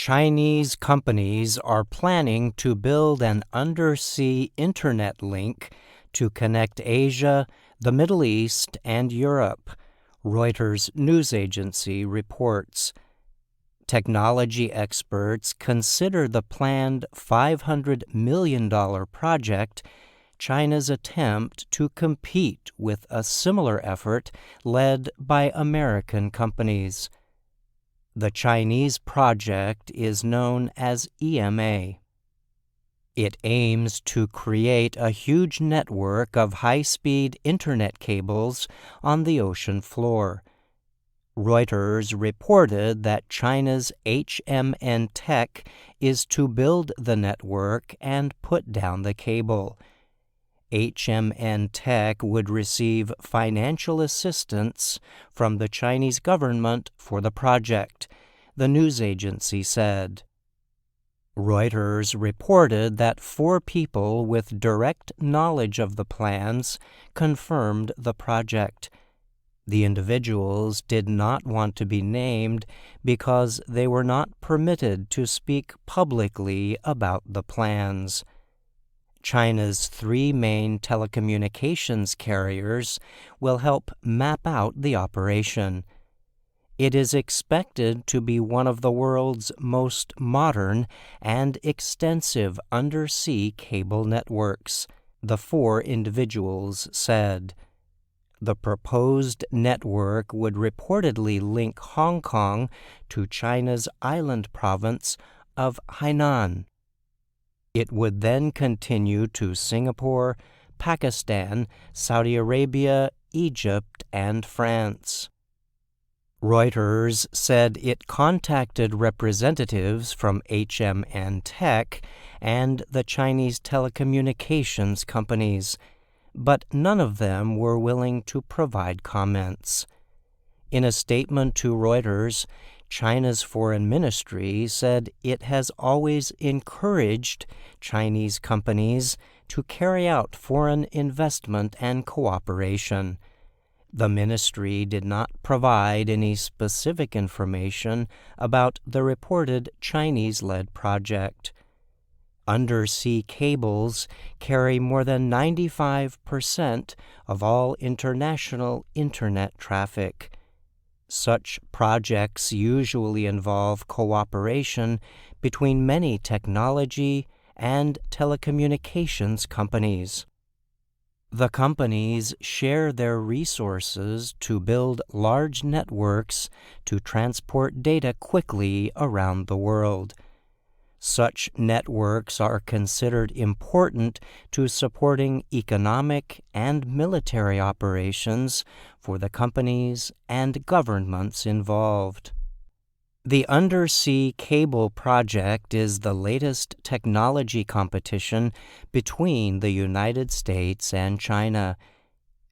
Chinese companies are planning to build an undersea internet link to connect Asia, the Middle East, and Europe, Reuters news agency reports. Technology experts consider the planned $500 million project China's attempt to compete with a similar effort led by American companies. The Chinese project is known as EMA. It aims to create a huge network of high-speed internet cables on the ocean floor. Reuters reported that China's HMN Tech is to build the network and put down the cable. HMN Tech would receive financial assistance from the Chinese government for the project, the news agency said. Reuters reported that 4 people with direct knowledge of the plans confirmed the project. The individuals did not want to be named because they were not permitted to speak publicly about the plans. China's 3 main telecommunications carriers will help map out the operation. It is expected to be one of the world's most modern and extensive undersea cable networks, the 4 individuals said. The proposed network would reportedly link Hong Kong to China's island province of Hainan. It would then continue to Singapore, Pakistan, Saudi Arabia, Egypt, and France. Reuters said it contacted representatives from HMN Tech and the Chinese telecommunications companies, but none of them were willing to provide comments. In a statement to Reuters, China's foreign ministry said it has always encouraged Chinese companies to carry out foreign investment and cooperation. The ministry did not provide any specific information about the reported Chinese-led project. Undersea cables carry more than 95% of all international internet traffic. Such projects usually involve cooperation between many technology and telecommunications companies. The companies share their resources to build large networks to transport data quickly around the world. Such networks are considered important to supporting economic and military operations for the companies and governments involved. The Undersea Cable Project is the latest technology competition between the United States and China.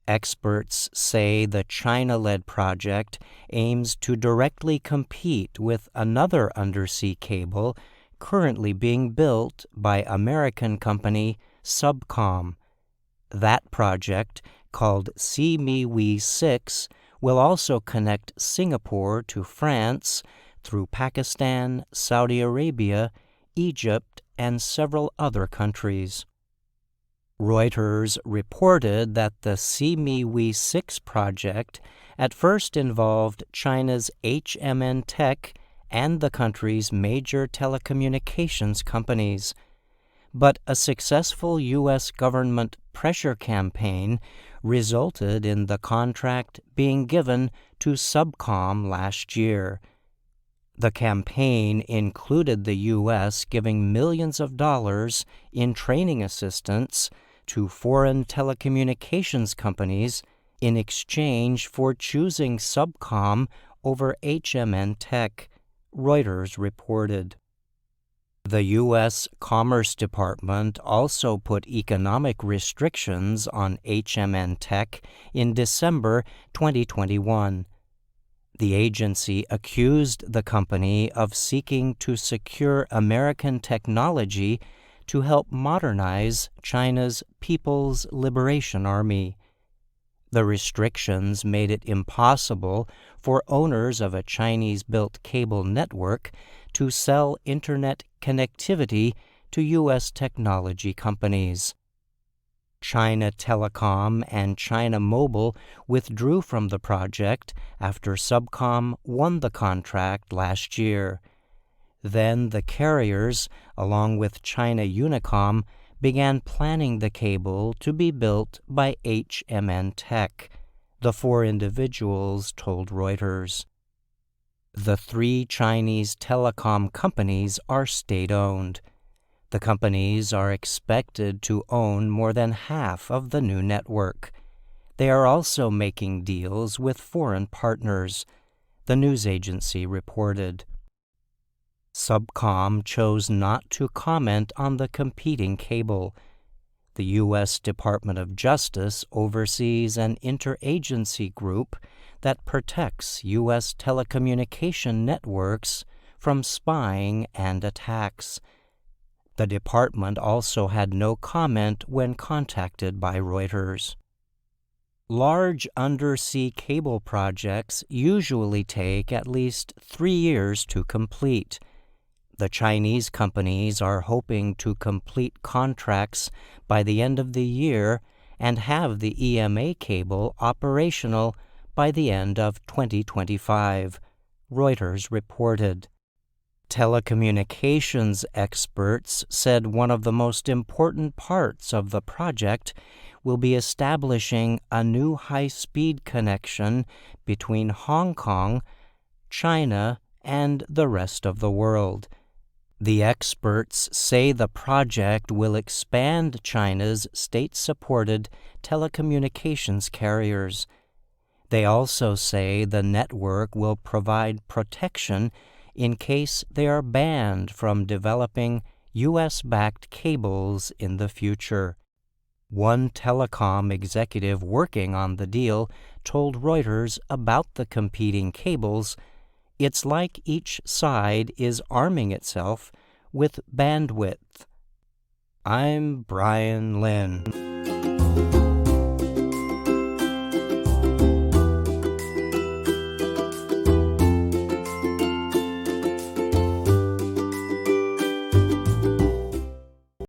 Experts say the China-led project aims to directly compete with another undersea cable currently being built by American company Subcom. That project, called CME 6, will also connect Singapore to France through Pakistan, Saudi Arabia, Egypt, and several other countries. Reuters reported that the CME 6 project at first involved China's HMN Tech and the country's major telecommunications companies. But a successful U.S. government pressure campaign resulted in the contract being given to Subcom last year. The campaign included the U.S. giving millions of dollars in training assistance to foreign telecommunications companies in exchange for choosing Subcom over HMN Tech, Reuters reported. The U.S. Commerce Department also put economic restrictions on HMN Tech in December 2021. The agency accused the company of seeking to secure American technology to help modernize China's People's Liberation Army. The restrictions made it impossible for owners of a Chinese-built cable network to sell internet connectivity to U.S. technology companies. China Telecom and China Mobile withdrew from the project after Subcom won the contract last year. Then the carriers, along with China Unicom, began planning the cable to be built by HMN Tech, the four individuals told Reuters. The three Chinese telecom companies are state-owned. The companies are expected to own more than half of the new network. They are also making deals with foreign partners, the news agency reported. Subcom chose not to comment on the competing cable. The U.S. Department of Justice oversees an interagency group that protects U.S. telecommunication networks from spying and attacks. The department also had no comment when contacted by Reuters. Large undersea cable projects usually take at least 3 years to complete. The Chinese companies are hoping to complete contracts by the end of the year and have the EMA cable operational by the end of 2025, Reuters reported. Telecommunications experts said one of the most important parts of the project will be establishing a new high-speed connection between Hong Kong, China, and the rest of the world. The experts say the project will expand China's state-supported telecommunications carriers. They also say the network will provide protection in case they are banned from developing U.S.-backed cables in the future. One telecom executive working on the deal told Reuters about the competing cables, "It's like each side is arming itself with bandwidth." I'm Brian Lynn.